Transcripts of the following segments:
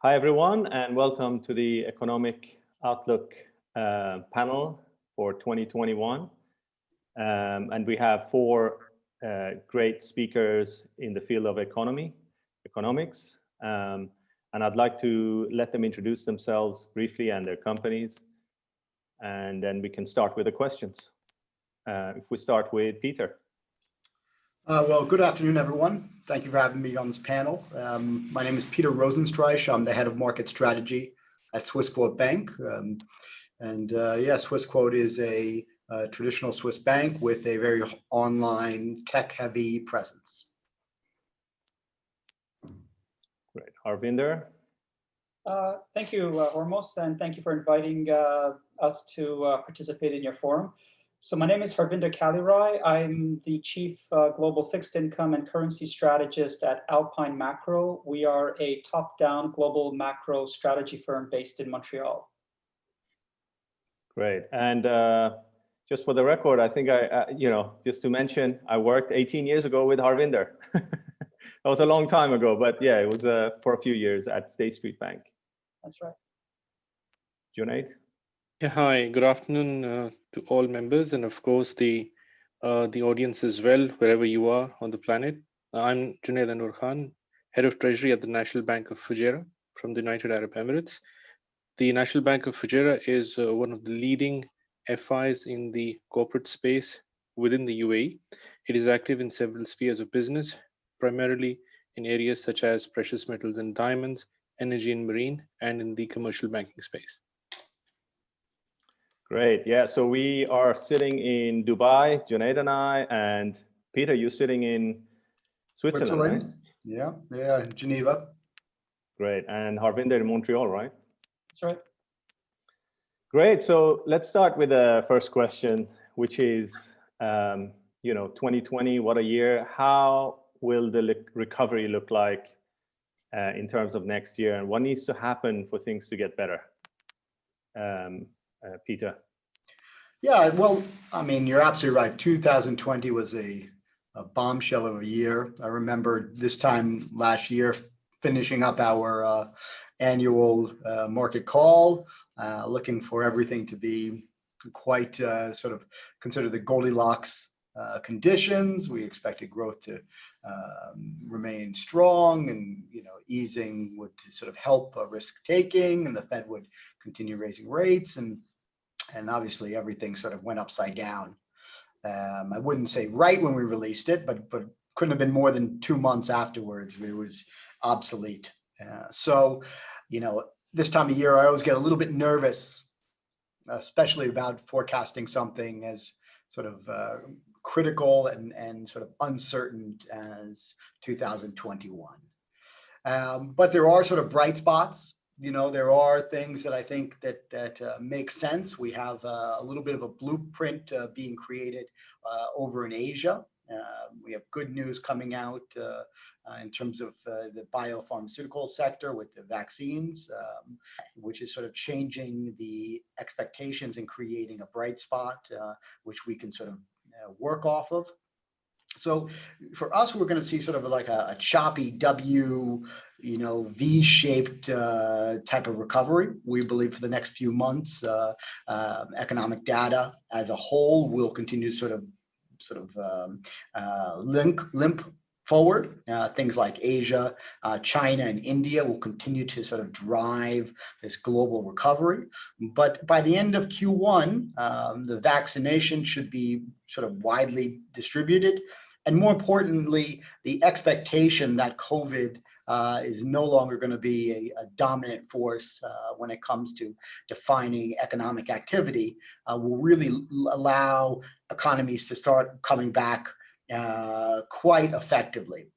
Hi, everyone, and welcome to the Economic Outlook panel for 2021. And we have four great speakers in the field of economics. And I'd like to let them introduce themselves briefly and their companies. And then we can start with the questions. If we start with Peter. Well, good afternoon, everyone. Thank you for having me on this panel. My name is Peter Rosenstreich. I'm the head of market strategy at Swissquote Bank. Swissquote is a traditional Swiss bank with a very online tech-heavy presence. Great. Harvinder. Thank you, Hormoz, and thank you for inviting us to participate in your forum. So my name is Harvinder Kalirai. I'm the Chief Global Fixed Income and Currency Strategist at Alpine Macro. We are a top-down global macro strategy firm based in Montreal. Great. And just for the record, I think just to mention, I worked 18 years ago with Harvinder. That was a long time ago, but yeah, it was for a few years at State Street Bank. That's right. Junaid? Yeah, hi, good afternoon to all members and of course the audience as well, wherever you are on the planet. I'm Junaid Anwar, Head of Treasury at the National Bank of Fujairah from the United Arab Emirates. The National Bank of Fujairah is one of the leading FIs in the corporate space within the UAE. It is active in several spheres of business, primarily in areas such as precious metals and diamonds, energy and marine, and in the commercial banking space. Great. Yeah, so we are sitting in Dubai, Junaid and I, and Peter, you're sitting in Switzerland, right? Yeah, Geneva. Great. And Harvinder in Montreal, right? That's right. Great. So let's start with the first question, which is, 2020, what a year. How will the recovery look like in terms of next year? And what needs to happen for things to get better? Peter. Yeah, well, I mean, you're absolutely right. 2020 was a bombshell of a year. I remember this time last year finishing up our annual market call, looking for everything to be quite sort of consider the Goldilocks conditions. We expected growth to remain strong, and easing would sort of help risk taking, and the Fed would continue raising rates, and obviously everything sort of went upside down. I wouldn't say right when we released it, but couldn't have been more than 2 months afterwards. It was obsolete. So this time of year, I always get a little bit nervous, especially about forecasting something as sort of critical and sort of uncertain as 2021. But there are sort of bright spots. There are things that I think that make sense. We have a little bit of a blueprint being created over in Asia. We have good news coming out in terms of the biopharmaceutical sector with the vaccines, which is sort of changing the expectations and creating a bright spot, which we can sort of work off of. So for us, we're going to see sort of like a choppy W, V-shaped type of recovery. We believe for the next few months, economic data as a whole will continue to sort of limp forward. Things like Asia, China, and India will continue to sort of drive this global recovery. But by the end of Q1, the vaccination should be sort of widely distributed. And more importantly, the expectation that COVID is no longer going to be a dominant force when it comes to defining economic activity will really allow economies to start coming back quite effectively.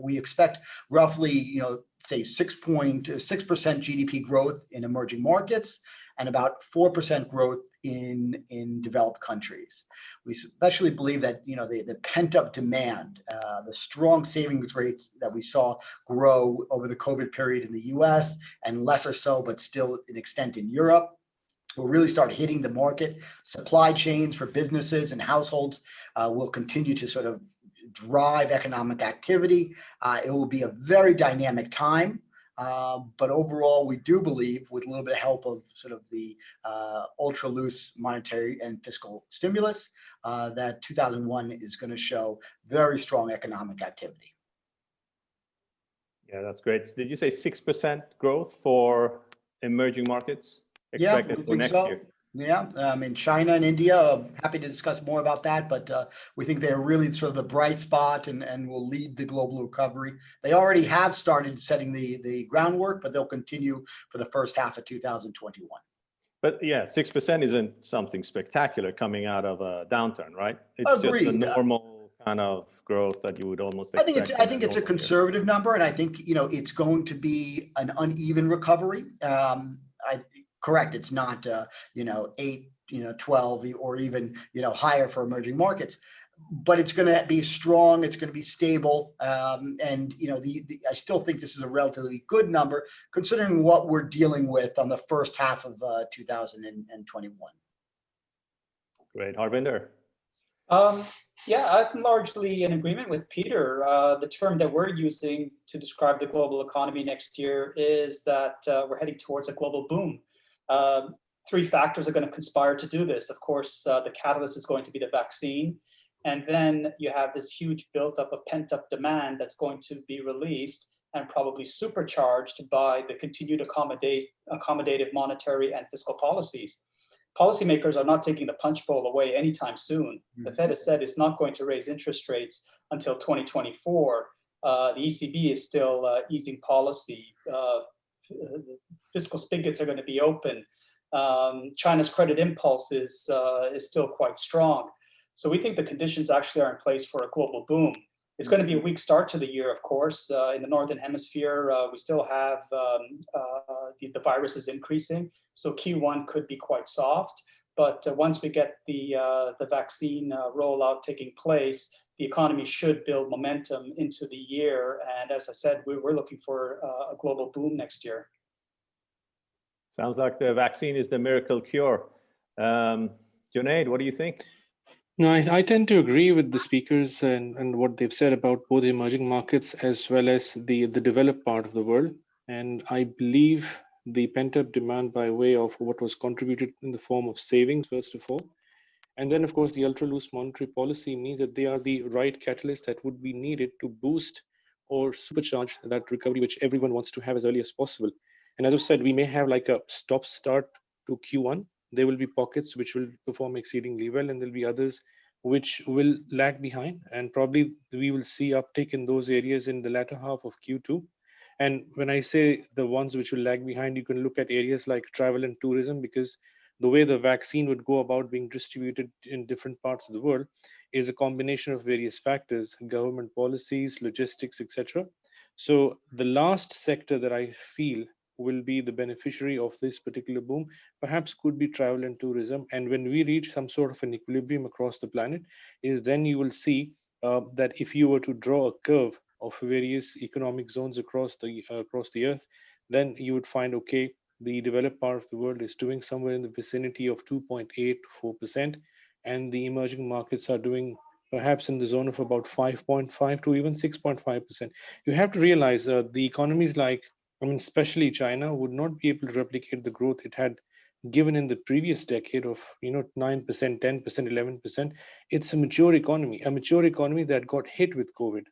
We expect roughly, say 6.6% GDP growth in emerging markets and about 4% growth in developed countries. We especially believe that the pent-up demand, the strong savings rates that we saw grow over the COVID period in the US and lesser so, but still an extent in Europe, will really start hitting the market. Supply chains for businesses and households will continue to sort of drive economic activity. It will be a very dynamic time. But overall, we do believe, with a little bit of help of sort of the ultra loose monetary and fiscal stimulus, that 2001 is going to show very strong economic activity. Yeah, that's great. Did you say 6% growth for emerging markets expected for next year? Yeah, in China and India, happy to discuss more about that, but we think they're really sort of the bright spot and will lead the global recovery. They already have started setting the groundwork, but they'll continue for the first half of 2021. But yeah, 6% isn't something spectacular coming out of a downturn, right? It's Agreed. Just a normal kind of growth that you would almost expect. I think it's a conservative number, and I think it's going to be an uneven recovery. Correct, it's not 8, 12, or even higher for emerging markets, but it's going to be strong. It's going to be stable, and I still think this is a relatively good number considering what we're dealing with on the first half of 2021. Great, Harvinder. Yeah, I'm largely in agreement with Peter. The term that we're using to describe the global economy next year is that we're heading towards a global boom. 3 factors are going to conspire to do this. Of course, the catalyst is going to be the vaccine. And then you have this huge buildup of pent-up demand that's going to be released and probably supercharged by the continued accommodative monetary and fiscal policies. Policymakers are not taking the punch bowl away anytime soon. The Fed has said it's not going to raise interest rates until 2024. The ECB is still easing policy. Fiscal spigots are going to be open. China's credit impulse is still quite strong. So we think the conditions actually are in place for a global boom. It's going to be a weak start to the year, of course. In the Northern Hemisphere, we still have the virus is increasing. So Q1 could be quite soft. But once we get the vaccine rollout taking place, the economy should build momentum into the year. And as I said, we're looking for a global boom next year. Sounds like the vaccine is the miracle cure. Junaid, what do you think? No, I tend to agree with the speakers and what they've said about both emerging markets as well as the developed part of the world. And I believe the pent-up demand by way of what was contributed in the form of savings, first of all. And then, of course, the ultra-loose monetary policy means that they are the right catalyst that would be needed to boost or supercharge that recovery, which everyone wants to have as early as possible. And as I've said, we may have like a stop-start to Q1. There will be pockets which will perform exceedingly well, and there'll be others which will lag behind. And probably we will see uptake in those areas in the latter half of Q2. And when I say the ones which will lag behind, you can look at areas like travel and tourism, because the way the vaccine would go about being distributed in different parts of the world is a combination of various factors, government policies, logistics, etc. So the last sector that I feel will be the beneficiary of this particular boom perhaps could be travel and tourism. And when we reach some sort of an equilibrium across the planet, is then you will see that if you were to draw a curve of various economic zones across the earth, then you would find, okay, the developed part of the world is doing somewhere in the vicinity of 2.8 to 4%, and the emerging markets are doing perhaps in the zone of about 5.5 to even 6.5%. You have to realize the economies like, especially China, would not be able to replicate the growth it had given in the previous decade of 9%, 10%, 11%. It's a mature economy that got hit with COVID.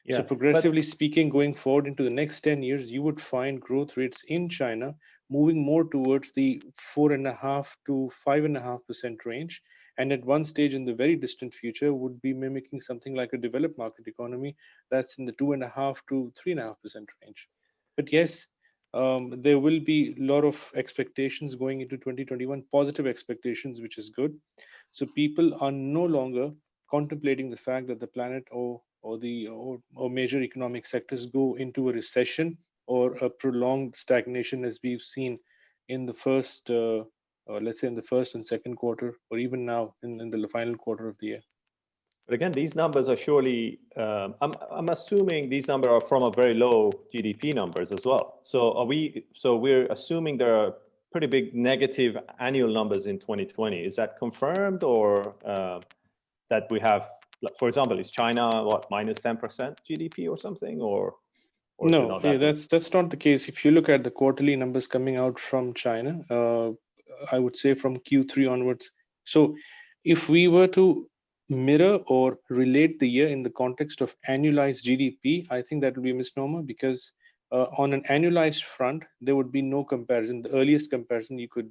Yeah, so progressively speaking, going forward into the next 10 years, you would find growth rates in China moving more towards the 4.5 to 5.5% range. And at one stage in the very distant future would be mimicking something like a developed market economy that's in the 2.5 to 3.5% range. But yes, there will be a lot of expectations going into 2021, positive expectations, which is good. So people are no longer contemplating the fact that the planet or major economic sectors go into a recession or a prolonged stagnation, as we've seen in the first, let's say in the first and second quarter, or even now in the final quarter of the year. But again, these numbers are surely, I'm assuming these numbers are from a very low GDP numbers as well. So we're assuming there are pretty big negative annual numbers in 2020. Is that confirmed, or that we have, for example, is China, what, minus 10% GDP or something, or? Or is it No, not yeah, that? that's not the case. If you look at the quarterly numbers coming out from China, I would say from Q3 onwards. So if we were to mirror or relate the year in the context of annualized GDP, I think that would be a misnomer, because on an annualized front, there would be no comparison. The earliest comparison you could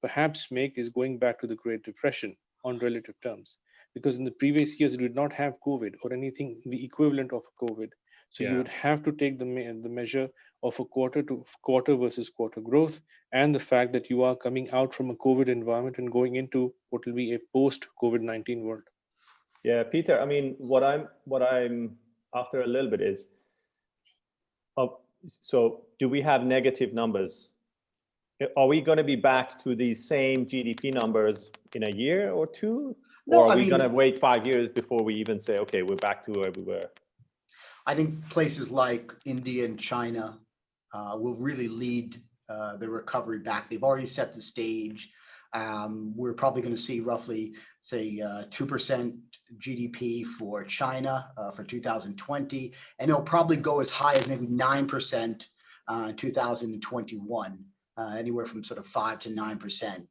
perhaps make is going back to the Great Depression on relative terms, because in the previous years, you did not have COVID or anything the equivalent of COVID. So you would have to take the measure of a quarter to quarter versus quarter growth, and the fact that you are coming out from a COVID environment and going into what will be a post-COVID-19 world. Yeah, Peter, I mean, what I'm after a little bit is, so do we have negative numbers? Are we going to be back to these same GDP numbers in a year or two? No, or are we going to wait 5 years before we even say, okay, we're back to where we were? I think places like India and China will really lead the recovery back. They've already set the stage. We're probably going to see roughly, say, 2% GDP for China for 2020, and it'll probably go as high as maybe 9% in 2021. Anywhere from sort of 5 to 9%.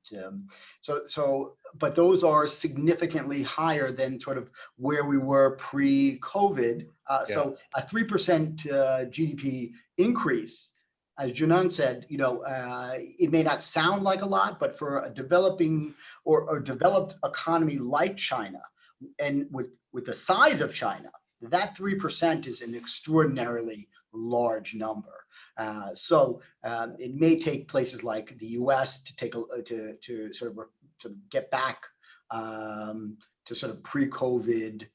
But those are significantly higher than sort of where we were pre-COVID. So a 3% GDP increase, as Junaid said, it may not sound like a lot, but for a developing or developed economy like China, and with the size of China, that 3% is an extraordinarily large number. So it may take places like the U.S. to take to sort of get back to sort of pre-COVID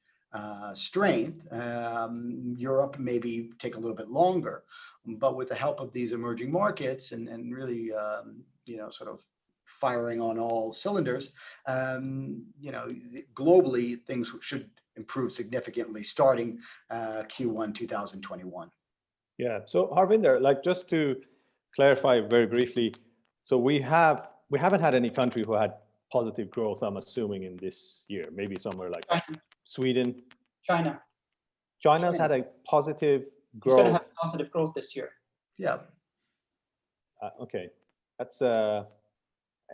strength. Europe maybe take a little bit longer, but with the help of these emerging markets and really sort of firing on all cylinders, globally things should improve significantly starting Q1 2021. Yeah. So Harvinder, like, just to clarify very briefly, so we haven't had any country who had positive growth, I'm assuming, in this year. Maybe somewhere like Sweden. China's had a positive growth. It's going to have positive growth this year. Yeah. Okay, that's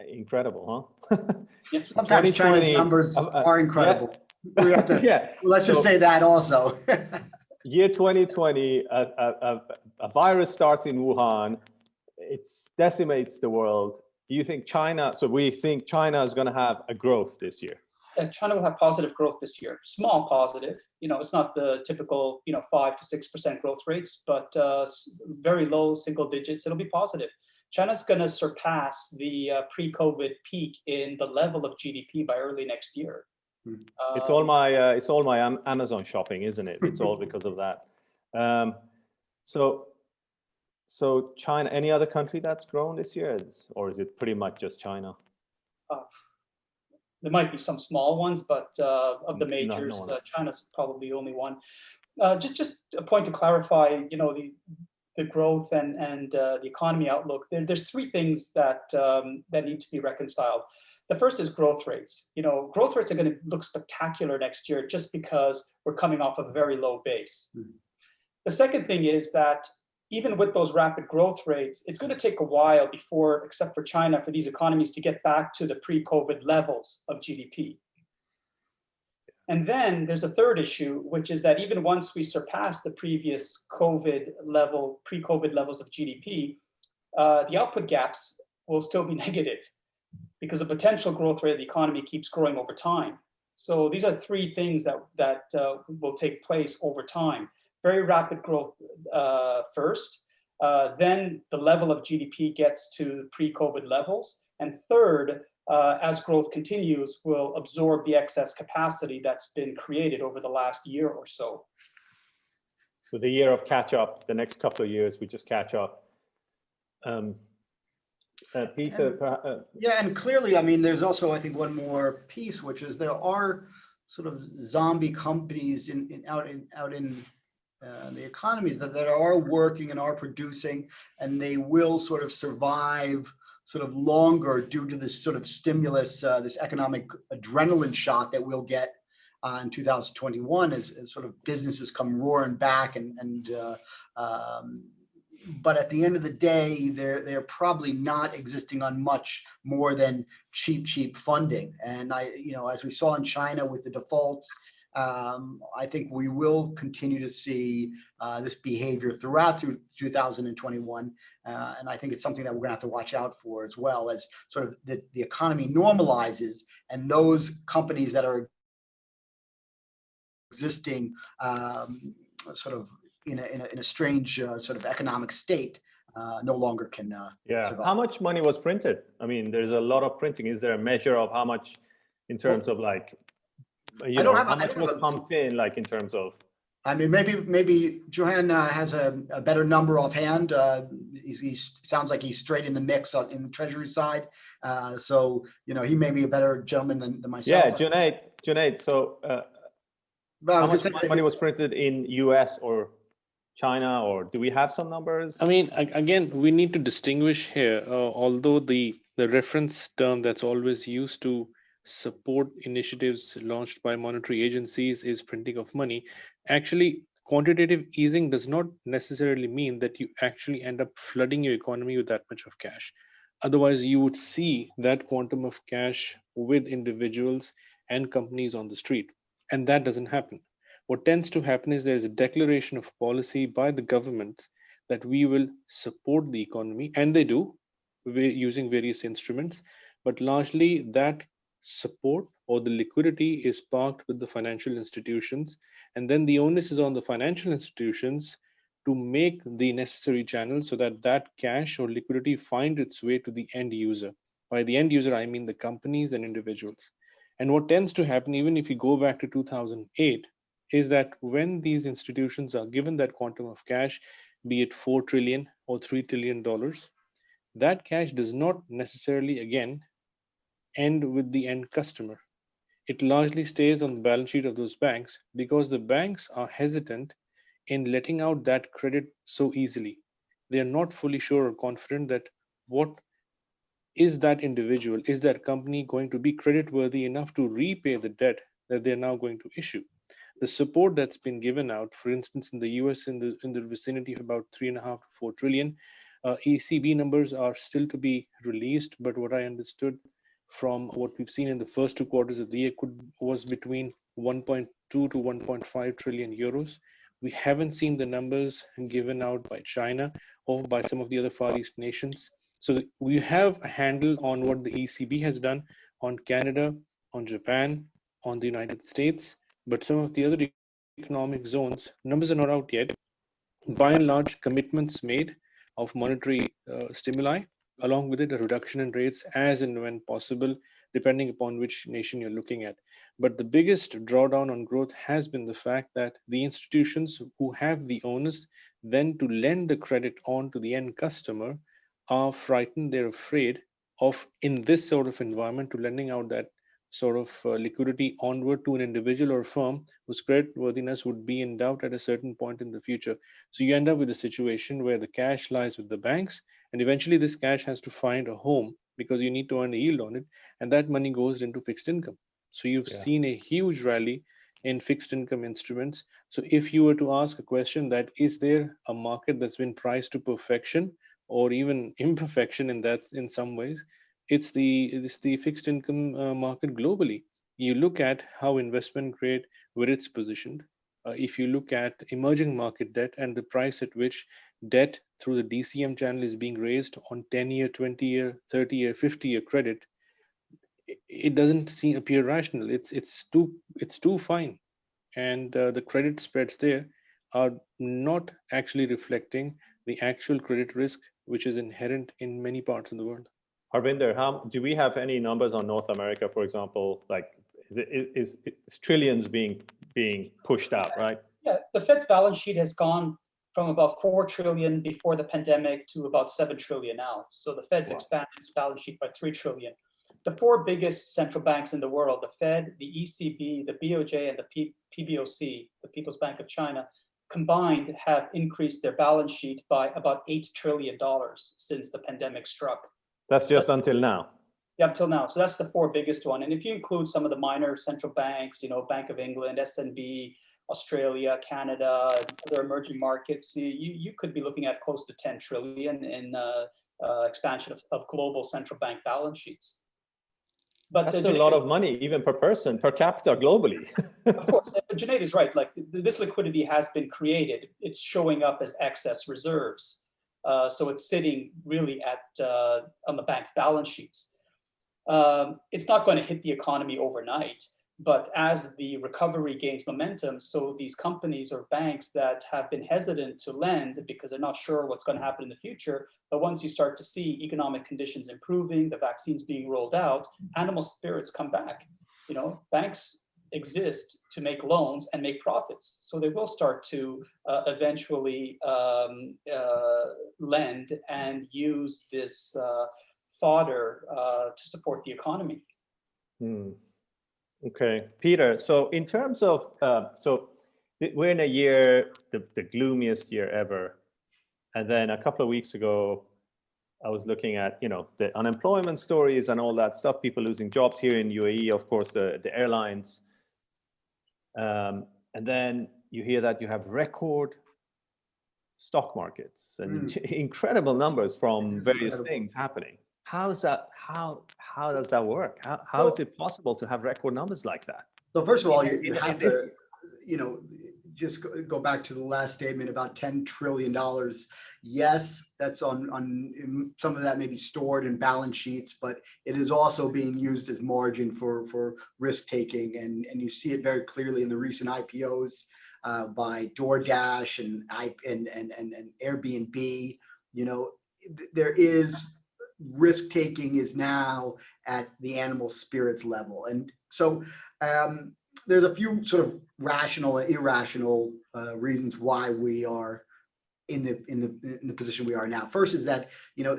incredible, huh? Yep. Sometimes China's numbers are incredible. We have to. Let's just say that also. Year 2020, a virus starts in Wuhan, it decimates the world. Do you think China, so we think China is going to have a growth this year? China will have positive growth this year. Small positive, it's not the typical, 5 to 6% growth rates, but very low single digits. It'll be positive. China's going to surpass the pre-COVID peak in the level of GDP by early next year. It's all my Amazon shopping, isn't it? It's all because of that. So China, any other country that's grown this year, or is it pretty much just China? There might be some small ones, but of the majors, China's probably the only one. Just a point to clarify, the growth and the economy outlook. There's three things that need to be reconciled. The first is growth rates. Growth rates are going to look spectacular next year just because we're coming off of a very low base. The second thing is that even with those rapid growth rates, it's going to take a while before, except for China, for these economies to get back to the pre-COVID levels of GDP. And then there's a third issue, which is that even once we surpass the previous pre-COVID levels of GDP, the output gaps will still be negative, because the potential growth rate of the economy keeps growing over time. So these are three things that will take place over time. Very rapid growth first, then the level of GDP gets to pre-COVID levels, and third, as growth continues, we'll absorb the excess capacity that's been created over the last year or so. So the year of catch up, the next couple of years, we just catch up. Peter? And clearly, I mean, there's also, I think, one more piece, which is there are sort of zombie companies out in the economies that are working and are producing, and they will sort of survive sort of longer due to this sort of stimulus, this economic adrenaline shot that we'll get in 2021 as sort of businesses come roaring back but at the end of the day, they're probably not existing on much more than cheap funding. And as we saw in China with the defaults, I think we will continue to see this behavior throughout 2021. And I think it's something that we're going to have to watch out for, as well as sort of the economy normalizes, and those companies that are existing sort of in a strange sort of economic state no longer can survive. How much money was printed? I mean, there's a lot of printing. Is there a measure of how much in terms of like, how much was pumped in, like in terms of? I mean, maybe Junaid has a better number offhand. He sounds like he's straight in the mix in the Treasury side. So, he may be a better gentleman than myself. Yeah, Junaid. So how much money was printed in US or China, or do we have some numbers? I mean, again, we need to distinguish here, although the reference term that's always used to support initiatives launched by monetary agencies is printing of money. Actually, quantitative easing does not necessarily mean that you actually end up flooding your economy with that much of cash. Otherwise, you would see that quantum of cash with individuals and companies on the street. And that doesn't happen. What tends to happen is there is a declaration of policy by the government that we will support the economy, and they do, using various instruments, but largely that support or the liquidity is parked with the financial institutions, and then the onus is on the financial institutions to make the necessary channels so that that cash or liquidity finds its way to the end user. By the end user, I mean the companies and individuals. And what tends to happen, even if you go back to 2008, is that when these institutions are given that quantum of cash, be it 4 trillion or $3 trillion, that cash does not necessarily, again, end with the end customer. It largely stays on the balance sheet of those banks because the banks are hesitant in letting out that credit so easily. They are not fully sure or confident that what is that individual, is that company going to be creditworthy enough to repay the debt that they're now going to issue. The support that's been given out, for instance, in the US in the vicinity of about 3.5 to 4 trillion, ECB numbers are still to be released, but what I understood from what we've seen in the first 2 quarters of the year was between 1.2 to 1.5 trillion euros. We haven't seen the numbers given out by China or by some of the other Far East nations. So we have a handle on what the ECB has done on Canada, on Japan, on the United States, but some of the other economic zones, numbers are not out yet. By and large, commitments made of monetary stimuli, along with it a reduction in rates as and when possible, depending upon which nation you're looking at. But the biggest drawdown on growth has been the fact that the institutions who have the onus then to lend the credit on to the end customer are frightened, they're afraid of, in this sort of environment, to lending out that sort of liquidity onward to an individual or firm whose creditworthiness would be in doubt at a certain point in the future. So you end up with a situation where the cash lies with the banks, and eventually this cash has to find a home because you need to earn a yield on it, and that money goes into fixed income. So you've seen a huge rally in fixed income instruments. So if you were to ask a question that is there a market that's been priced to perfection or even imperfection in some ways, it's the fixed income market globally. You look at how investment grade, where it's positioned. If you look at emerging market debt and the price at which debt through the DCM channel is being raised on 10-year, 20-year, 30-year, 50-year credit, it doesn't appear rational. It's too fine, and the credit spreads there are not actually reflecting the actual credit risk which is inherent in many parts of the world. Harvinder, do we have any numbers on North America, for example? Like, is trillions being pushed out, right? Yeah, the Fed's balance sheet has gone from about 4 trillion before the pandemic to about 7 trillion now. So the Fed's expanded its balance sheet by 3 trillion. The 4 biggest central banks in the world, the Fed, the ECB, the BOJ, and the PBOC, the People's Bank of China, combined have increased their balance sheet by about $8 trillion since the pandemic struck. That's just until now. Yeah, up till now. So that's the four biggest one. And if you include some of the minor central banks, Bank of England, SNB, Australia, Canada, other emerging markets, you could be looking at close to 10 trillion in expansion of global central bank balance sheets. But that's a lot of money, even per person, per capita globally. Of course, Junaid is right. Like this liquidity has been created. It's showing up as excess reserves. So it's sitting really on the bank's balance sheets. It's not going to hit the economy overnight, but as the recovery gains momentum, so these companies or banks that have been hesitant to lend because they're not sure what's going to happen in the future, but once you start to see economic conditions improving, the vaccines being rolled out, animal spirits come back. Banks exist to make loans and make profits, so they will start to eventually lend and use this fodder to support the economy. Okay, Peter. So in terms of, so we're in a year, the gloomiest year ever. And then a couple of weeks ago, I was looking at, the unemployment stories and all that stuff, people losing jobs here in UAE, of course, the airlines. And then you hear that you have record stock markets and incredible numbers from various things happening. How does that work? How is it possible to have record numbers like that? So first of all, you have to, just go back to the last statement about $10 trillion. Yes, that's on some of that may be stored in balance sheets, but it is also being used as margin for risk taking. And you see it very clearly in the recent IPOs by DoorDash and Airbnb. There is risk taking is now at the animal spirits level. And so there's a few sort of rational and irrational reasons why we are in the position we are now. First is that,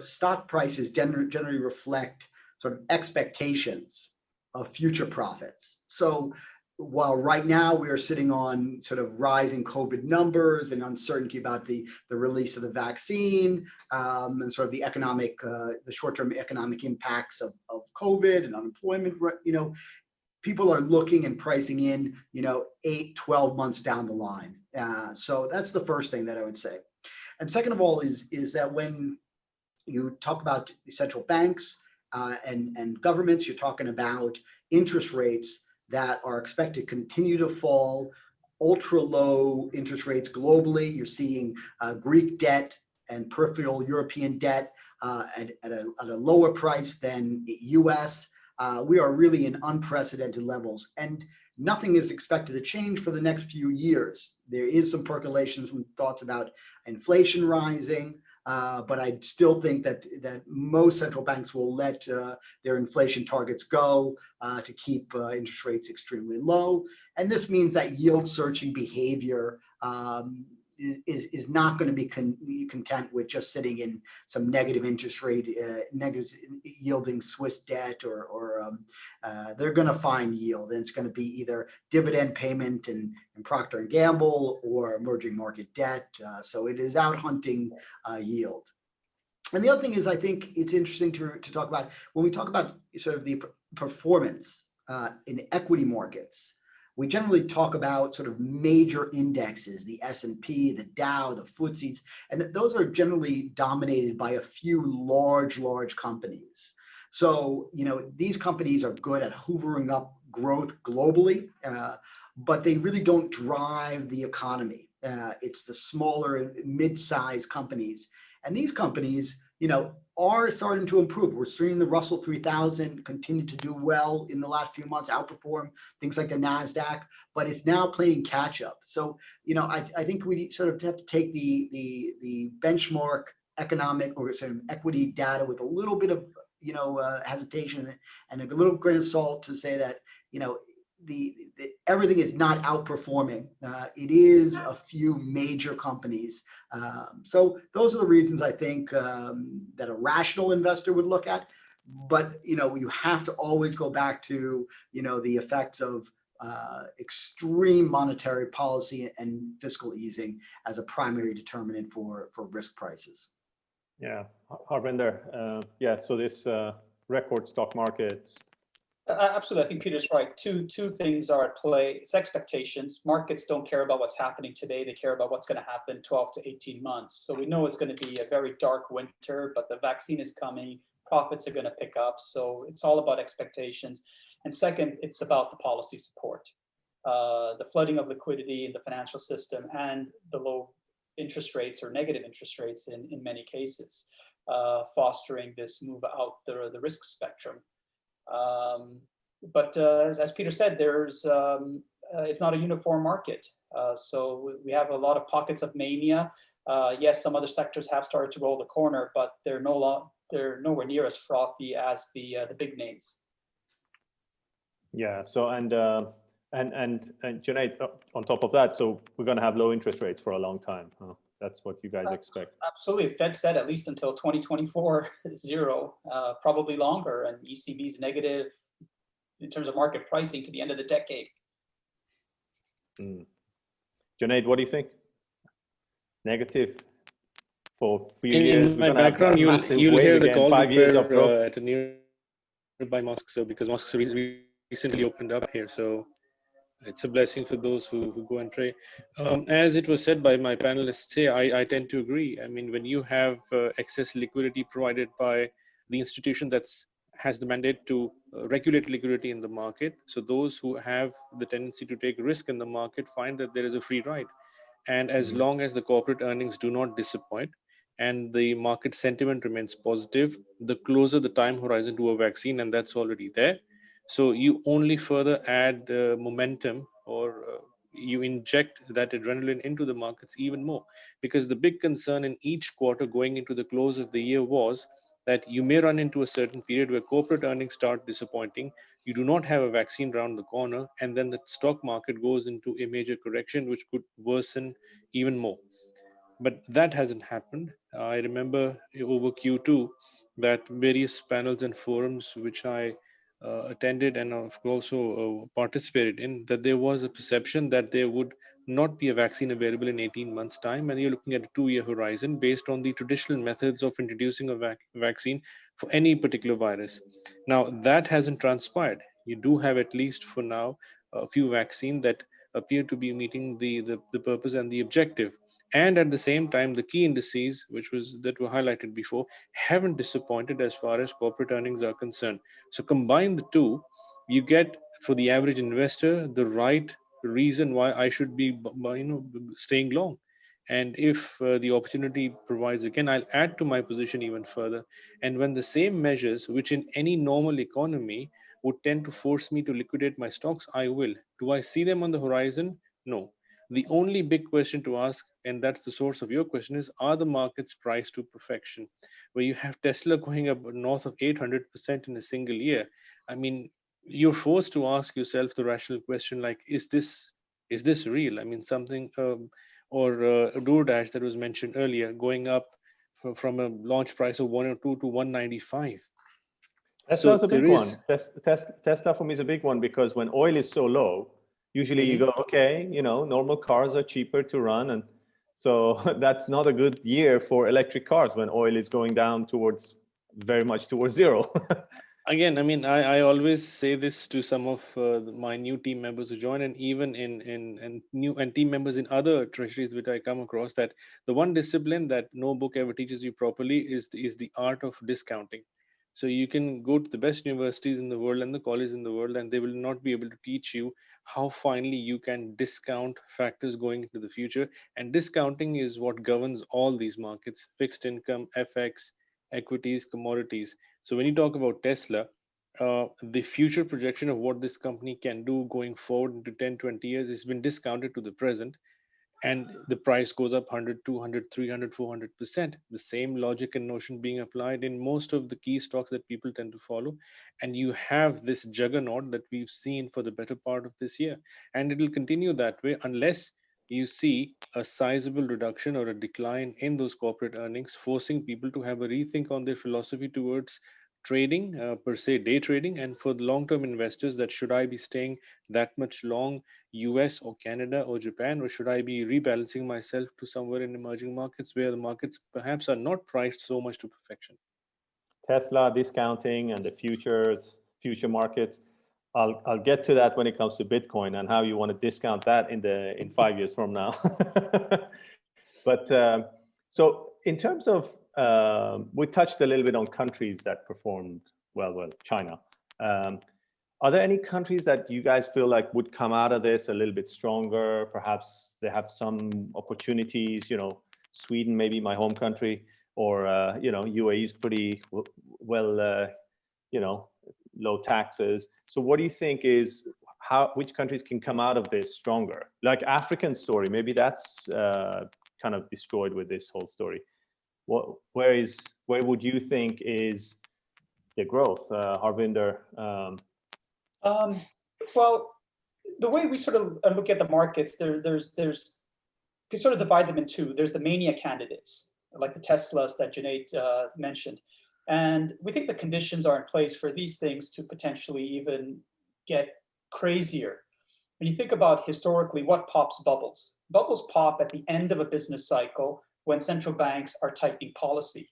stock prices generally reflect sort of expectations of future profits. So while right now we are sitting on sort of rising COVID numbers and uncertainty about the release of the vaccine and sort of the short-term economic impacts of COVID and unemployment, people are looking and pricing in, 8-12 months down the line. So that's the first thing that I would say. And second of all is that when you talk about the central banks and governments, you're talking about interest rates that are expected to continue to fall, ultra low interest rates globally. You're seeing Greek debt and peripheral European debt at a lower price than US. We are really in unprecedented levels, and nothing is expected to change for the next few years. There is some percolation, some thoughts about inflation rising, but I still think that most central banks will let their inflation targets go to keep interest rates extremely low. And this means that yield searching behavior is not going to be content with just sitting in some negative interest rate, negative yielding Swiss debt, or they're going to find yield, and it's going to be either dividend payment in Procter & Gamble or emerging market debt. So it is out hunting yield. And the other thing is, I think it's interesting to talk about when we talk about sort of the performance in equity markets. We generally talk about sort of major indexes, the S&P, the Dow, the FTSEs, and those are generally dominated by a few large companies. So, these companies are good at hoovering up growth globally, but they really don't drive the economy. It's the smaller and mid-sized companies. And these companies, are starting to improve. We're seeing the Russell 3000 continue to do well in the last few months, outperform things like the NASDAQ, but it's now playing catch up. So, I think we sort of have to take the benchmark economic or sort of equity data with a little bit of, hesitation and a little grain of salt to say that, everything is not outperforming. It is a few major companies. So those are the reasons I think that a rational investor would look at. But, you have to always go back to, the effects of extreme monetary policy and fiscal easing as a primary determinant for risk prices. Yeah, Harvinder. So this record stock markets. Absolutely, I think Peter's right. Two things are at play. It's expectations. Markets don't care about what's happening today. They care about what's going to happen 12 to 18 months. So we know it's going to be a very dark winter, but the vaccine is coming. Profits are going to pick up. So it's all about expectations. And second, it's about the policy support. The flooding of liquidity in the financial system and the low interest rates or negative interest rates in many cases, fostering this move out the risk spectrum. But as Peter said, it's not a uniform market. So we have a lot of pockets of mania. Yes, some other sectors have started to roll the corner, but they're nowhere near as frothy as the big names. Yeah. So and Junaid, on top of that, so we're going to have low interest rates for a long time. Huh? That's what you guys expect. Absolutely. Fed said at least until 2024, zero, probably longer, and ECB's negative in terms of market pricing to the end of the decade. Junaid, what do you think? Negative for a few in years. In my background, you'll hear the call 5 years of growth at a nearby mosque, so because mosques recently opened up here, so it's a blessing for those who go and pray. As it was said by my panelists here, I tend to agree. I mean, when you have excess liquidity provided by the institution that has the mandate to regulate liquidity in the market, so those who have the tendency to take risk in the market find that there is a free ride. And as long as the corporate earnings do not disappoint and the market sentiment remains positive, the closer the time horizon to a vaccine, and that's already there. So you only further add momentum, or you inject that adrenaline into the markets even more. Because the big concern in each quarter going into the close of the year was that you may run into a certain period where corporate earnings start disappointing, you do not have a vaccine around the corner, and then the stock market goes into a major correction, which could worsen even more. But that hasn't happened. I remember over Q2 that various panels and forums which I attended and also participated in, that there was a perception that there would not be a vaccine available in 18 months' time, and you're looking at a 2-year horizon based on the traditional methods of introducing a vaccine for any particular virus. Now, that hasn't transpired. You do have, at least for now, a few vaccines that appear to be meeting the purpose and the objective. And at the same time, the key indices, that were highlighted before, haven't disappointed as far as corporate earnings are concerned. So combine the two, you get, for the average investor, the right reason why I should be, staying long. And if the opportunity provides again, I'll add to my position even further. And when the same measures, which in any normal economy would tend to force me to liquidate my stocks, I will. Do I see them on the horizon? No. The only big question to ask, and that's the source of your question, is, are the markets priced to perfection? Where you have Tesla going up north of 800% in a single year. I mean, you're forced to ask yourself the rational question, like, is this real? I mean, something, or DoorDash that was mentioned earlier, going up from a launch price of 102 to 195. Tesla's a big one. Tesla for me is a big one, because when oil is so low, usually you go, okay, normal cars are cheaper to run. And so that's not a good year for electric cars when oil is going down very much towards zero. Again, I mean, I always say this to some of my new team members who join, and even in team members in other treasuries which I come across, that the one discipline that no book ever teaches you properly is the art of discounting. So you can go to the best universities in the world and the colleges in the world, and they will not be able to teach you how finely you can discount factors going into the future. And discounting is what governs all these markets: fixed income, FX, equities, commodities. So when you talk about Tesla, the future projection of what this company can do going forward into 10, 20 years has been discounted to the present. And the price goes up 100, 200, 300, 400%. The same logic and notion being applied in most of the key stocks that people tend to follow. And you have this juggernaut that we've seen for the better part of this year. And it will continue that way unless you see a sizable reduction or a decline in those corporate earnings, forcing people to have a rethink on their philosophy towards trading, per se day trading. And for the long-term investors, that should I be staying that much long US or Canada or Japan, or should I be rebalancing myself to somewhere in emerging markets where the markets perhaps are not priced so much to perfection? Tesla discounting and the future markets. I'll get to that when it comes to Bitcoin and how you want to discount that in 5 years from now. But so in terms of, we touched a little bit on countries that performed well, China. Are there any countries that you guys feel like would come out of this a little bit stronger? Perhaps they have some opportunities, Sweden, maybe my home country, or, UAE is pretty well, low taxes. So what do you think is which countries can come out of this stronger? Like African story, maybe that's kind of destroyed with this whole story. Where would you think is the growth, Harvinder? Well, the way we sort of look at the markets, there's you can sort of divide them in two. There's the mania candidates, like the Teslas that Junaid mentioned. And we think the conditions are in place for these things to potentially even get crazier. When you think about historically what pops bubbles, bubbles pop at the end of a business cycle when central banks are tightening policy.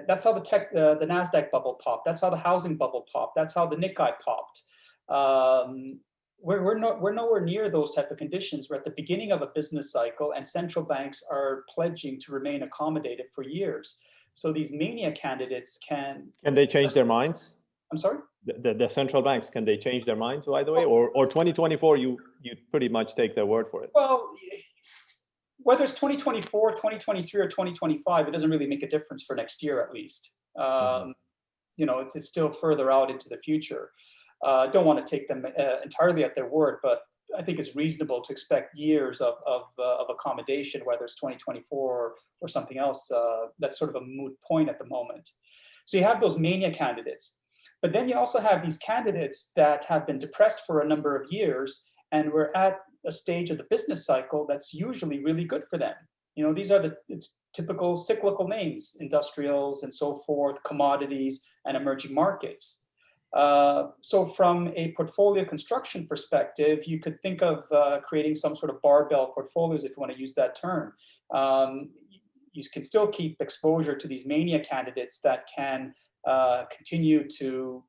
That's how the NASDAQ bubble popped. That's how the housing bubble popped. That's how the Nikkei popped. We're nowhere near those type of conditions. We're at the beginning of a business cycle and central banks are pledging to remain accommodative for years. So these mania candidates can they change their minds? I'm sorry? The central banks, can they change their minds, by the way? Or 2024, you pretty much take their word for it? Well, whether it's 2024, 2023, or 2025, it doesn't really make a difference for next year, at least. It's still further out into the future. Don't want to take them entirely at their word, but I think it's reasonable to expect years of accommodation, whether it's 2024 or something else. That's sort of a moot point at the moment. So you have those mania candidates, but then you also have these candidates that have been depressed for a number of years, and we're at a stage of the business cycle that's usually really good for them. These are the typical cyclical names, industrials and so forth, commodities and emerging markets. So from a portfolio construction perspective, you could think of creating some sort of barbell portfolios, if you want to use that term. You can still keep exposure to these mania candidates that can continue to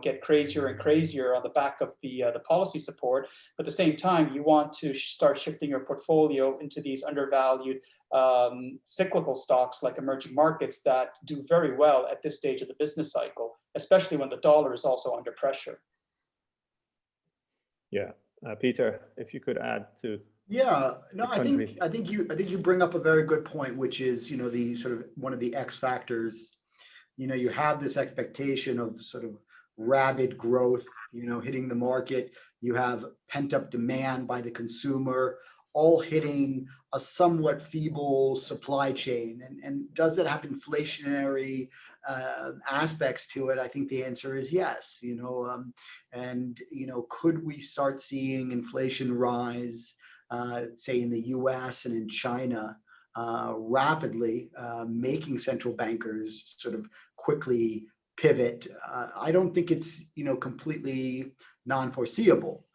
get crazier and crazier on the back of the policy support. But at the same time, you want to start shifting your portfolio into these undervalued cyclical stocks like emerging markets that do very well at this stage of the business cycle, especially when the dollar is also under pressure. Yeah, Peter, if you could add to. Yeah, no, I think you bring up a very good point, which is the sort of one of the X factors. You have this expectation of sort of rabid growth, hitting the market. You have pent up demand by the consumer, all hitting a somewhat feeble supply chain. And does it have inflationary aspects to it? I think the answer is yes. Could we start seeing inflation rise, say in the US and in China, rapidly, making central bankers sort of quickly pivot? I don't think it's completely non-foreseeable.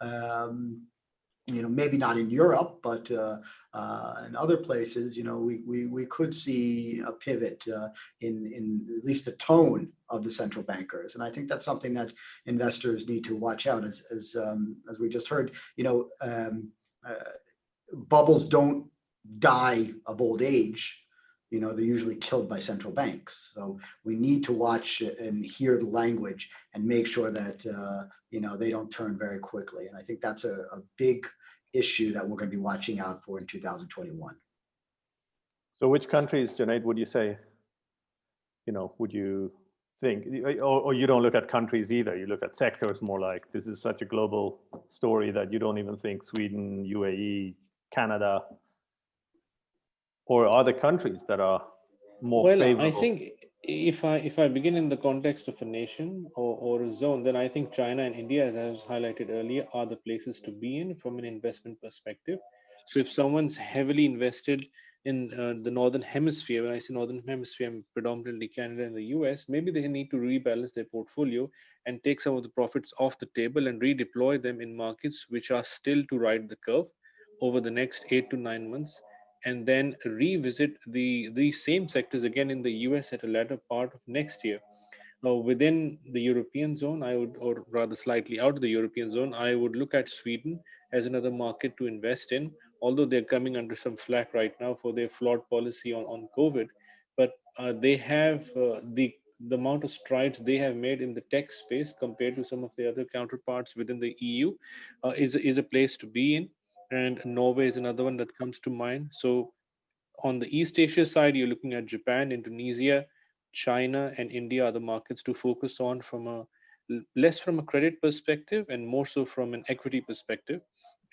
Maybe not in Europe, but in other places, we could see a pivot in at least the tone of the central bankers, and I think that's something that investors need to watch out. As we just heard, bubbles don't die of old age. They're usually killed by central banks. So we need to watch and hear the language and make sure that, they don't turn very quickly. And I think that's a big issue that we're going to be watching out for in 2021. So which countries, Junaid, would you say, would you think, or you don't look at countries either, you look at sectors more, like this is such a global story that you don't even think Sweden, UAE, Canada, or other countries that are more favorable? I think if I begin in the context of a nation or a zone, then I think China and India, as I was highlighted earlier, are the places to be in from an investment perspective. So if someone's heavily invested in the Northern Hemisphere, when I say Northern Hemisphere, I'm predominantly Canada and the US, maybe they need to rebalance their portfolio and take some of the profits off the table and redeploy them in markets which are still to ride the curve over the next 8 to 9 months. and then revisit these same sectors again in the US at a latter part of next year. Within the European zone, I would, or rather slightly out of the European zone, I would look at Sweden as another market to invest in, although they're coming under some flack right now for their flawed policy on COVID. But they have the amount of strides they have made in the tech space compared to some of the other counterparts within the EU is a place to be in. And Norway is another one that comes to mind. So on the East Asia side, you're looking at Japan, Indonesia, China, and India are the markets to focus on from a less from a credit perspective and more so from an equity perspective.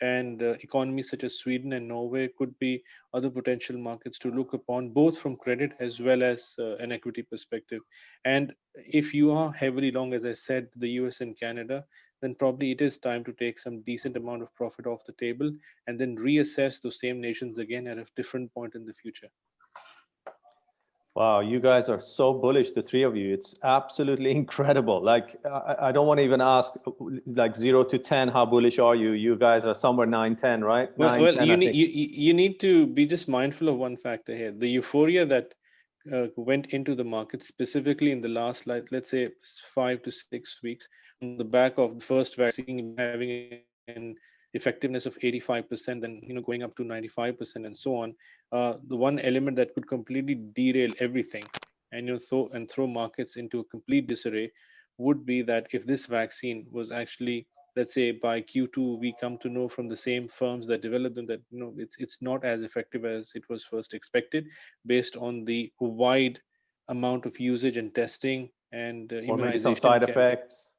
And economies such as Sweden and Norway could be other potential markets to look upon, both from credit as well as an equity perspective. And if you are heavily long, as I said, the US and Canada, then probably it is time to take some decent amount of profit off the table and then reassess those same nations again at a different point in the future. Wow, you guys are so bullish, the three of you. It's absolutely incredible. Like, I don't want to even ask, like 0 to 10, how bullish are you? You guys are somewhere 9, 10, right? Well, 9, 10, you need to be just mindful of one factor here. The euphoria that went into the market, specifically in the last, like, let's say 5 to 6 weeks, on the back of the first vaccine having an effectiveness of 85%, then going up to 95% and so on. The one element that could completely derail everything and throw markets into a complete disarray would be that if this vaccine was actually, let's say by Q2, we come to know from the same firms that developed them that it's not as effective as it was first expected, based on the wide amount of usage and testing and or maybe some immunization side campaign. effects.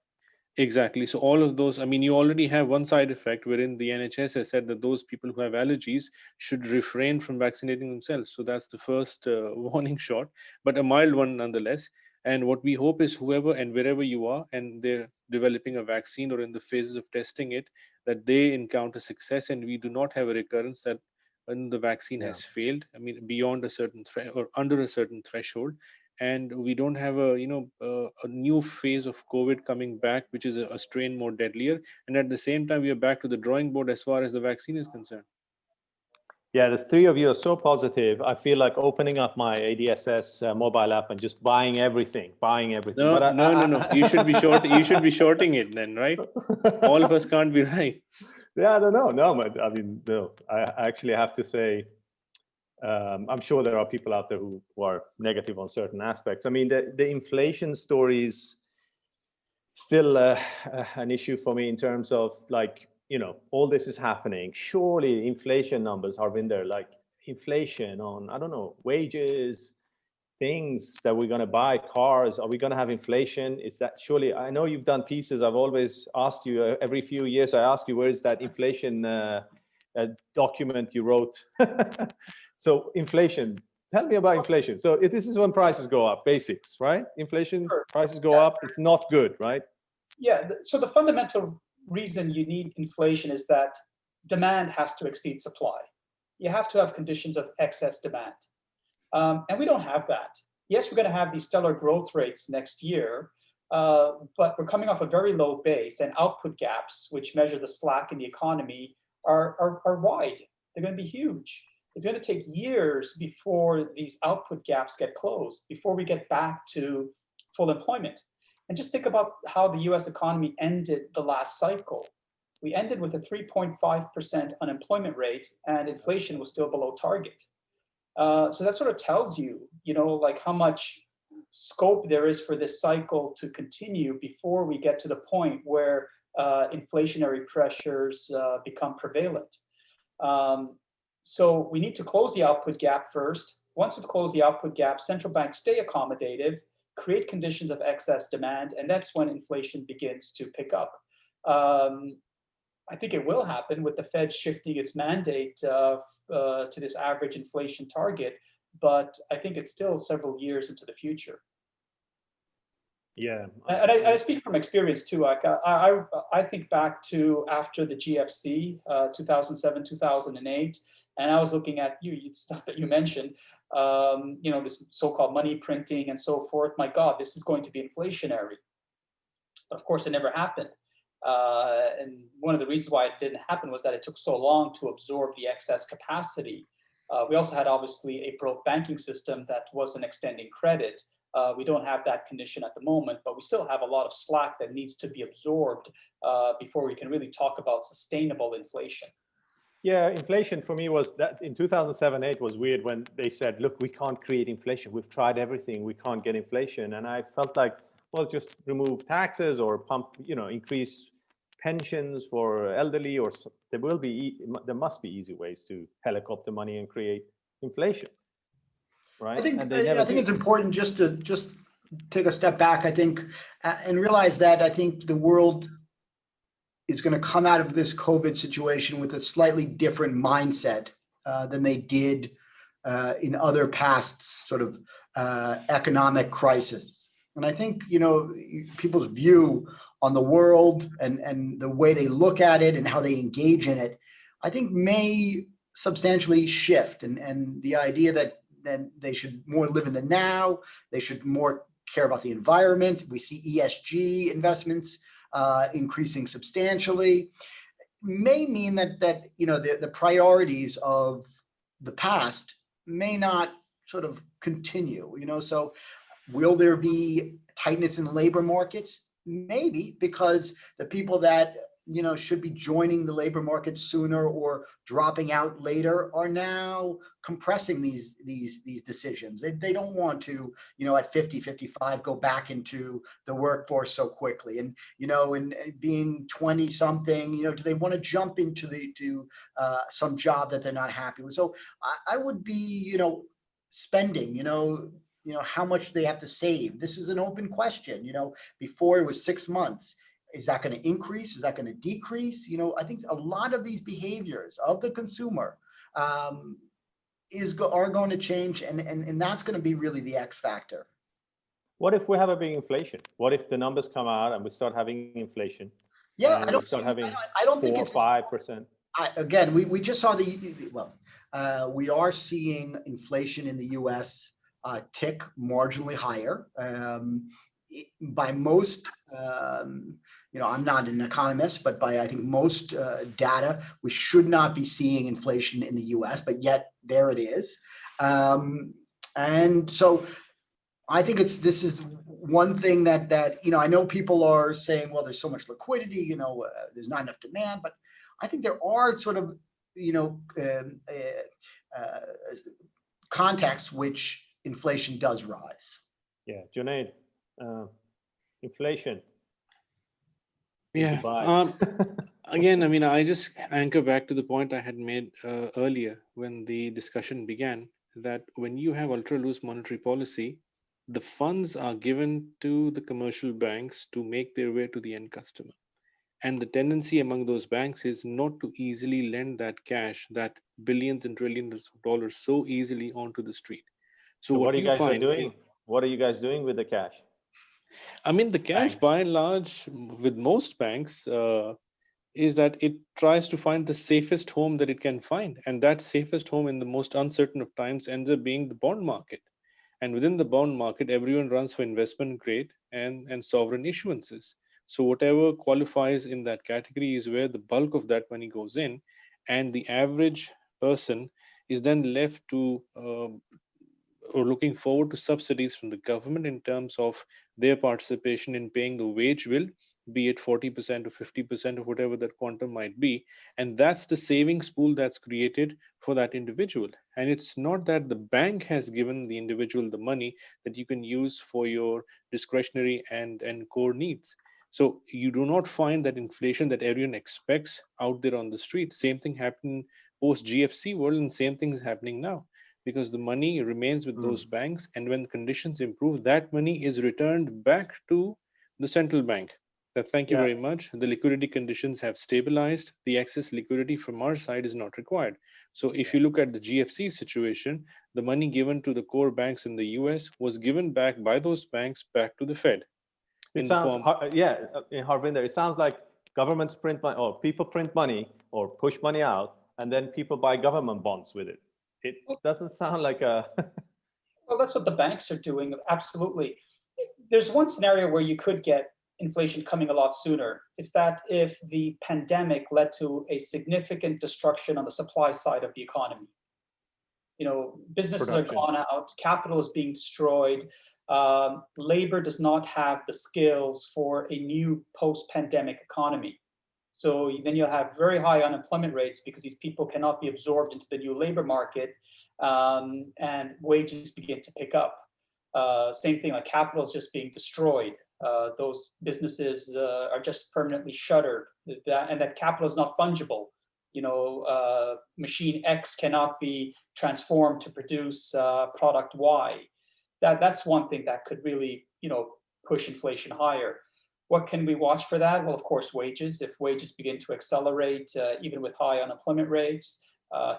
Exactly. So all of those, I mean, you already have one side effect wherein the NHS has said that those people who have allergies should refrain from vaccinating themselves. So that's the first warning shot, but a mild one nonetheless. And what we hope is whoever and wherever you are and they're developing a vaccine or in the phases of testing it, that they encounter success and we do not have a recurrence that when the vaccine Yeah. has failed, I mean, beyond a certain or under a certain threshold, and we don't have a new phase of COVID coming back, which is a strain more deadlier. And at the same time, we are back to the drawing board as far as the vaccine is concerned. Yeah, the three of you are so positive. I feel like opening up my ADSS mobile app and just buying everything. No, but no. You should be shorting it then, right? All of us can't be right. Yeah, I don't know. No, but I mean, no. I actually have to say, I'm sure there are people out there who are negative on certain aspects. I mean, the inflation story is still an issue for me in terms of, like, all this is happening. Surely inflation numbers, Harvinder, like inflation on, I don't know, wages, things that we're going to buy, cars, are we going to have inflation? Is that surely, I know you've done pieces. I've always asked you, every few years I ask you, where is that inflation document you wrote? So inflation, tell me about inflation. So this is when prices go up, basics, right? Inflation, prices go up, it's not good, right? Yeah, so the fundamental reason you need inflation is that demand has to exceed supply. You have to have conditions of excess demand. And we don't have that. Yes, we're going to have these stellar growth rates next year, but we're coming off a very low base, and output gaps, which measure the slack in the economy, are wide. They're going to be huge. It's going to take years before these output gaps get closed, before we get back to full employment. And just think about how the US economy ended the last cycle. We ended with a 3.5% unemployment rate, and inflation was still below target. So that sort of tells you, like how much scope there is for this cycle to continue before we get to the point where inflationary pressures become prevalent. So we need to close the output gap first. Once we've closed the output gap, central banks stay accommodative, create conditions of excess demand, and that's when inflation begins to pick up. I think it will happen with the Fed shifting its mandate to this average inflation target, but I think it's still several years into the future. Yeah, and I speak from experience too. Like I think back to after the GFC, 2007, 2008, and I was looking at stuff that you mentioned, this so-called money printing and so forth. My God, this is going to be inflationary. But of course, it never happened. And one of the reasons why it didn't happen was that it took so long to absorb the excess capacity. We also had obviously a broke banking system that wasn't extending credit. We don't have that condition at the moment, but we still have a lot of slack that needs to be absorbed before we can really talk about sustainable inflation. Yeah, inflation for me was that in 2007-8 was weird when they said, look, we can't create inflation. We've tried everything. We can't get inflation. And I felt like, well, just remove taxes or pump, increase pensions for elderly, or there must be easy ways to helicopter money and create inflation, right? I think it's important just to take a step back, I think, and realize that I think the world is going to come out of this COVID situation with a slightly different mindset than they did in other past sort of economic crises. And I think, people's view on the world and the way they look at it and how they engage in it, I think may substantially shift. And the idea that they should more live in the now, they should more care about the environment. We see ESG investments increasing substantially, may mean that the priorities of the past may not sort of continue. So will there be tightness in labor markets? Maybe, because the people that should be joining the labor market sooner or dropping out later are now compressing these decisions. They don't want to, at 50, 55, go back into the workforce so quickly. And, and being 20 something, do they want to jump into some job that they're not happy with? So I would be, spending, how much they have to save. This is an open question. Before it was 6 months. Is that going to increase? Is that going to decrease? I think a lot of these behaviors of the consumer are going to change, and that's going to be really the X factor. What if we have a big inflation? What if the numbers come out and we start having inflation? Yeah, I don't think it's 4-5%. Again, we just saw we are seeing inflation in the U.S. Tick marginally higher. By most, I'm not an economist, but by I think most data, we should not be seeing inflation in the U.S., but yet there it is. And so I think this is one thing that I know people are saying, well, there's so much liquidity, there's not enough demand, but I think there are sort of contexts which inflation does rise. Yeah, Junaid, inflation. Yeah. Again, I just anchor back to the point I had made earlier when the discussion began, that when you have ultra loose monetary policy, the funds are given to the commercial banks to make their way to the end customer. And the tendency among those banks is not to easily lend that cash, that billions and trillions of dollars, so easily onto the street. So what are you guys doing? What are you guys doing with the cash? The cash, Banks. by and large, with most banks, is that it tries to find the safest home that it can find. And that safest home in the most uncertain of times ends up being the bond market. And within the bond market, everyone runs for investment grade and sovereign issuances. So whatever qualifies in that category is where the bulk of that money goes in. And the average person is then left to or looking forward to subsidies from the government in terms of their participation in paying the wage bill, be it 40% or 50% of whatever that quantum might be. And that's the savings pool that's created for that individual. And it's not that the bank has given the individual the money that you can use for your discretionary and core needs. So you do not find that inflation that everyone expects out there on the street. Same thing happened post GFC world, and same thing is happening now, because the money remains with those banks, and when conditions improve, that money is returned back to the central bank. Thank you very much. The liquidity conditions have stabilized. The excess liquidity from our side is not required. So if you look at the GFC situation, the money given to the core banks in the US was given back by those banks back to the Fed. Harvinder, it sounds like governments print money, or people print money or push money out, and then people buy government bonds with it. It doesn't sound like a... Well, that's what the banks are doing, absolutely. There's one scenario where you could get inflation coming a lot sooner. It's that if the pandemic led to a significant destruction on the supply side of the economy. Businesses Production. are gone out, capital is being destroyed. Labor does not have the skills for a new post-pandemic economy. So then you'll have very high unemployment rates because these people cannot be absorbed into the new labor market, and wages begin to pick up. Same thing, like capital is just being destroyed. Those businesses are just permanently shuttered, and that capital is not fungible. Machine X cannot be transformed to produce product Y. That's one thing that could really, push inflation higher. What can we watch for that? Well, of course, wages. If wages begin to accelerate, even with high unemployment rates,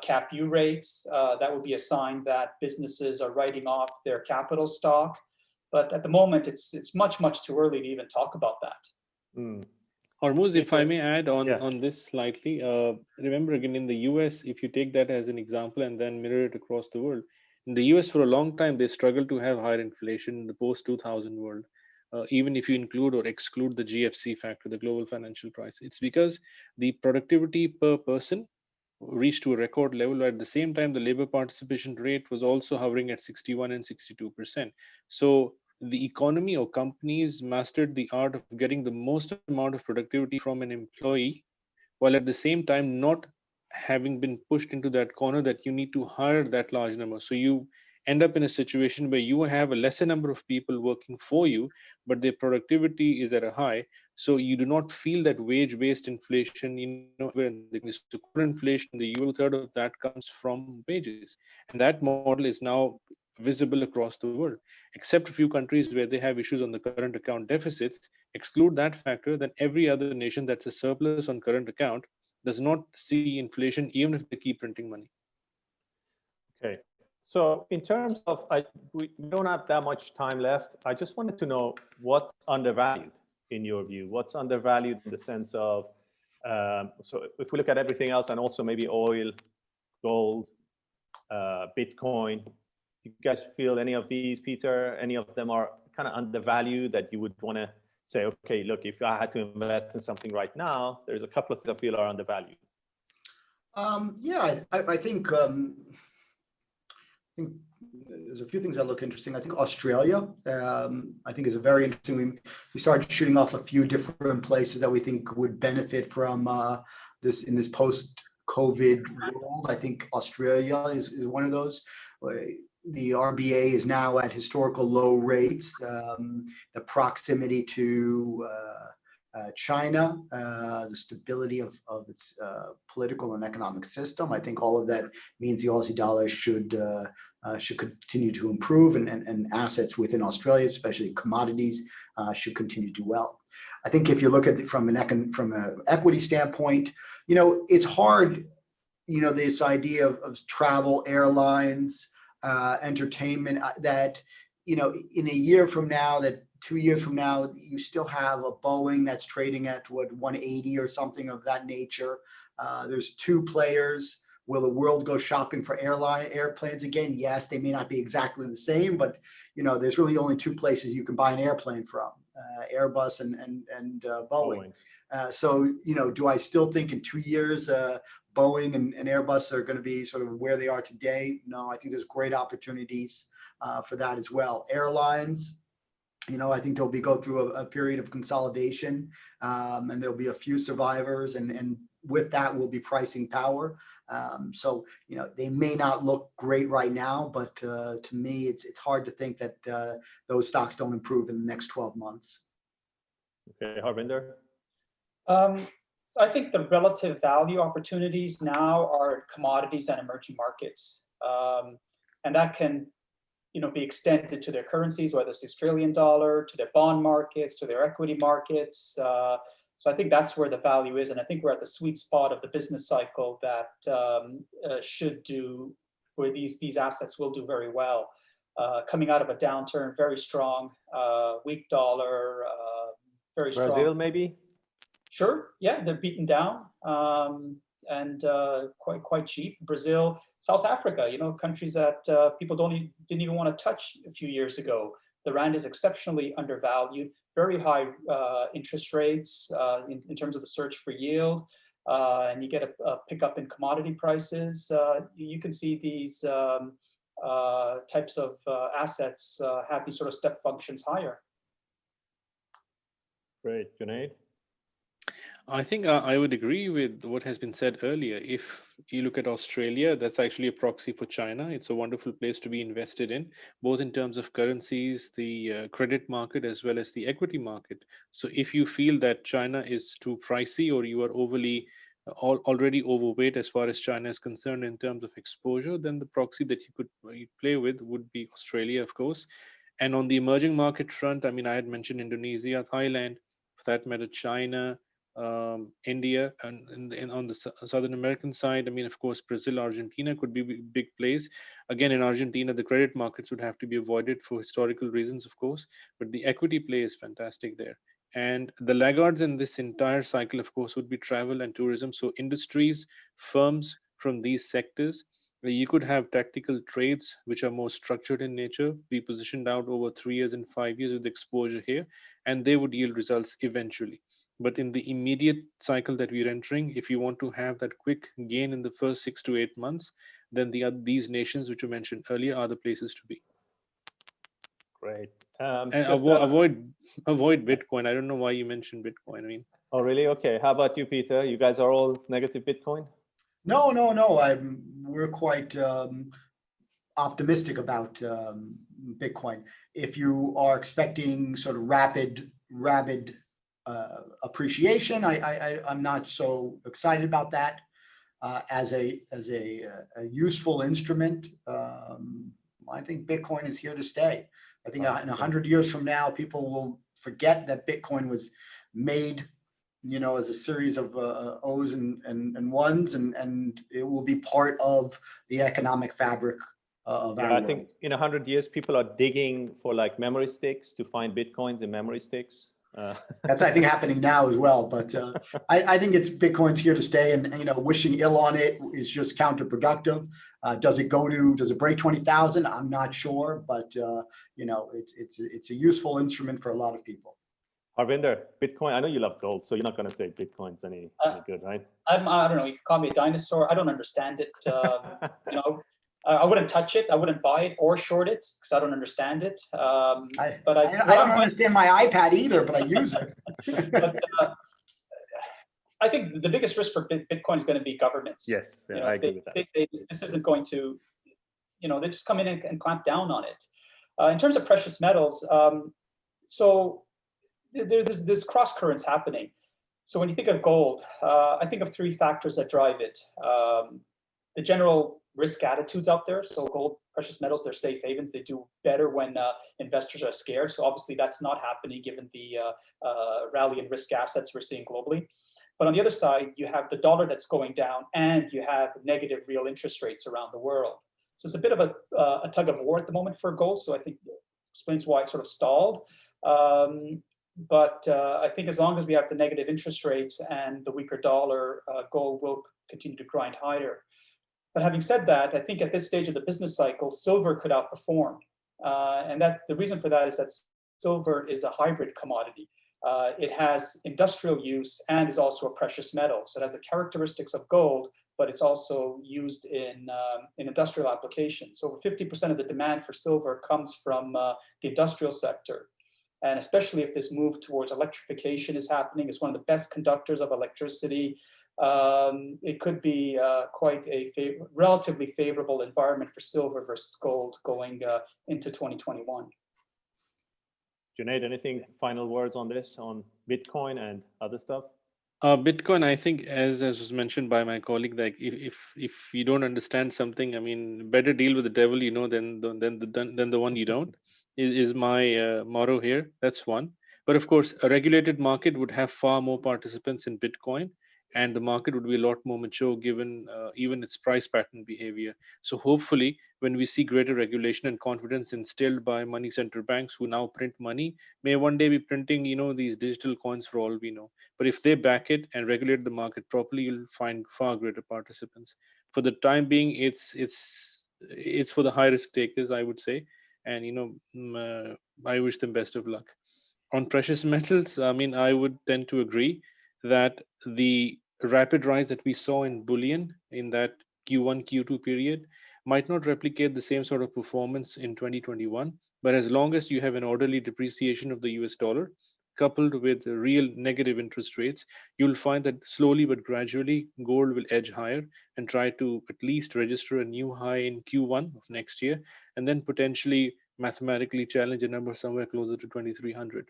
cap U rates, that would be a sign that businesses are writing off their capital stock. But at the moment, it's much, much too early to even talk about that. Mm. Hormoz, if I may add on, Yeah. on this slightly, remember again in the US, if you take that as an example and then mirror it across the world, in the US for a long time, they struggled to have higher inflation in the post-2000 world. Even if you include or exclude the GFC factor, the global financial crisis, it's because the productivity per person reached to a record level. At the same time, the labor participation rate was also hovering at 61 and 62%. So the economy or companies mastered the art of getting the most amount of productivity from an employee, while at the same time not having been pushed into that corner that you need to hire that large number. So you end up in a situation where you have a lesser number of people working for you, but their productivity is at a high. So you do not feel that wage-based inflation, when the core inflation, the two-thirds of that comes from wages. And that model is now visible across the world, except a few countries where they have issues on the current account deficits. Exclude that factor, then every other nation that's a surplus on current account does not see inflation, even if they keep printing money. Okay. So in terms of, we don't have that much time left. I just wanted to know what's undervalued in your view. What's undervalued in the sense of, so if we look at everything else and also maybe oil, gold, Bitcoin, do you guys feel any of these, Peter, any of them are kind of undervalued that you would want to say, okay, look, if I had to invest in something right now, there's a couple of things I feel are undervalued? Yeah, I think there's a few things that look interesting. I think Australia, I think is a very interesting. We started shooting off a few different places that we think would benefit from this in this post-COVID world. I think Australia is one of those. The RBA is now at historical low rates. The proximity to China, the stability of its political and economic system. I think all of that means the Aussie dollar should continue to improve, and assets within Australia, especially commodities, should continue to do well. I think if you look at it from an equity standpoint, it's hard. This idea of travel, airlines, entertainment, that in a year from now, that 2 years from now, you still have a Boeing that's trading at 180 or something of that nature. There's two players. Will the world go shopping for airplanes again? Yes, they may not be exactly the same, but there's really only two places you can buy an airplane from: Airbus and Boeing. So do I still think in 2 years Boeing and Airbus are going to be sort of where they are today? No, I think there's great opportunities for that as well. Airlines, I think they'll go through a period of consolidation, and there'll be a few survivors, and with that will be pricing power. So they may not look great right now, but to me, it's hard to think that those stocks don't improve in the next 12 months. Okay, Harvinder? I think the relative value opportunities now are commodities and emerging markets, and that can be extended to their currencies, whether it's the Australian dollar, to their bond markets, to their equity markets. So I think that's where the value is, and I think we're at the sweet spot of the business cycle that where these assets will do very well. Coming out of a downturn, very strong, weak dollar, very strong. Brazil, maybe? Sure, yeah, they're beaten down and quite cheap. Brazil, South Africa, countries that people didn't even want to touch a few years ago. The rand is exceptionally undervalued, very high interest rates in terms of the search for yield. and you get a pickup in commodity prices, you can see these types of assets have these sort of step functions higher. Great, Junaid. I think I would agree with what has been said earlier. If you look at Australia, that's actually a proxy for China. It's a wonderful place to be invested in, both in terms of currencies, the credit market, as well as the equity market. So if you feel that China is too pricey, or you are overly already overweight as far as China is concerned in terms of exposure, then the proxy that you could play with would be Australia, of course. And on the emerging market front, I mean, I had mentioned Indonesia, Thailand, for that matter, China, India, and on the Southern American side, I mean, of course, Brazil, Argentina could be big plays. Again, in Argentina, the credit markets would have to be avoided for historical reasons, of course, but the equity play is fantastic there. And the laggards in this entire cycle, of course, would be travel and tourism. So industries, firms from these sectors, you could have tactical trades which are more structured in nature, be positioned out over 3 years and 5 years with exposure here, and they would yield results eventually. But in the immediate cycle that we're entering, if you want to have that quick gain in the first 6 to 8 months, then these nations which you mentioned earlier are the places to be. Great. And avoid Bitcoin. I don't know why you mentioned Bitcoin. I mean, oh, really? Okay. How about you, Peter? You guys are all negative Bitcoin? No. We're quite optimistic about Bitcoin. If you are expecting sort of rapid appreciation, I'm not so excited about that. As a useful instrument, I think Bitcoin is here to stay. I think in 100 years from now, people will forget that Bitcoin was made, as a series of O's and ones, and it will be part of the economic fabric of our world. I think in 100 years, people are digging for like memory sticks to find Bitcoins in memory sticks. That's, I think, happening now as well. But I think Bitcoin's here to stay, and wishing ill on it is just counterproductive. Does it break 20,000? I'm not sure, but it's a useful instrument for a lot of people. Harvinder, Bitcoin. I know you love gold, so you're not going to say Bitcoin's any good, right? I don't know. You can call me a dinosaur. I don't understand it. I wouldn't touch it. I wouldn't buy it or short it because I don't understand it. I don't understand my iPad either, but I use it. But I think the biggest risk for Bitcoin is going to be governments. Yes, I agree with that. This isn't going to, they just come in and clamp down on it. In terms of precious metals, so there's cross currents happening. So when you think of gold, I think of three factors that drive it. The general risk attitudes out there. So gold, precious metals, they're safe havens. They do better when investors are scared. So obviously that's not happening given the rally in risk assets we're seeing globally. But on the other side, you have the dollar that's going down, and you have negative real interest rates around the world. So it's a bit of a tug of war at the moment for gold. So I think it explains why it sort of stalled. But I think as long as we have the negative interest rates and the weaker dollar, gold will continue to grind higher. But having said that, I think at this stage of the business cycle, silver could outperform. And the reason for that is that silver is a hybrid commodity. It has industrial use and is also a precious metal. So it has the characteristics of gold, but it's also used in industrial applications. So over 50% of the demand for silver comes from the industrial sector. And especially if this move towards electrification is happening, it's one of the best conductors of electricity. It could be quite a relatively favorable environment for silver versus gold going into 2021. Junaid, anything final words on this, on Bitcoin and other stuff? Bitcoin, I think, as was mentioned by my colleague, like if you don't understand something, I mean, better deal with the devil, than the one you don't. Is my motto here. That's one. But of course, a regulated market would have far more participants in Bitcoin, and the market would be a lot more mature given even its price pattern behavior. So hopefully, when we see greater regulation and confidence instilled by money center banks who now print money, may one day be printing, these digital coins for all we know. But if they back it and regulate the market properly, you'll find far greater participants. For the time being, it's for the high risk takers, I would say. And I wish them best of luck. On precious metals, I mean, I would tend to agree that the rapid rise that we saw in bullion in that Q1, Q2 period might not replicate the same sort of performance in 2021. But as long as you have an orderly depreciation of the US dollar, coupled with real negative interest rates, you'll find that slowly but gradually gold will edge higher and try to at least register a new high in Q1 of next year, and then potentially mathematically challenge a number somewhere closer to 2,300.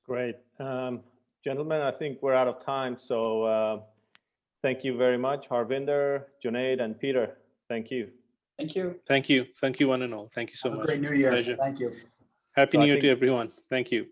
Great. Gentlemen, I think we're out of time. So thank you very much, Harvinder, Junaid, and Peter. Thank you. Thank you. Thank you. Thank you, one and all. Thank you so Have a much. great new year. Pleasure. Thank you. Happy So I New Year think- to everyone. Thank you.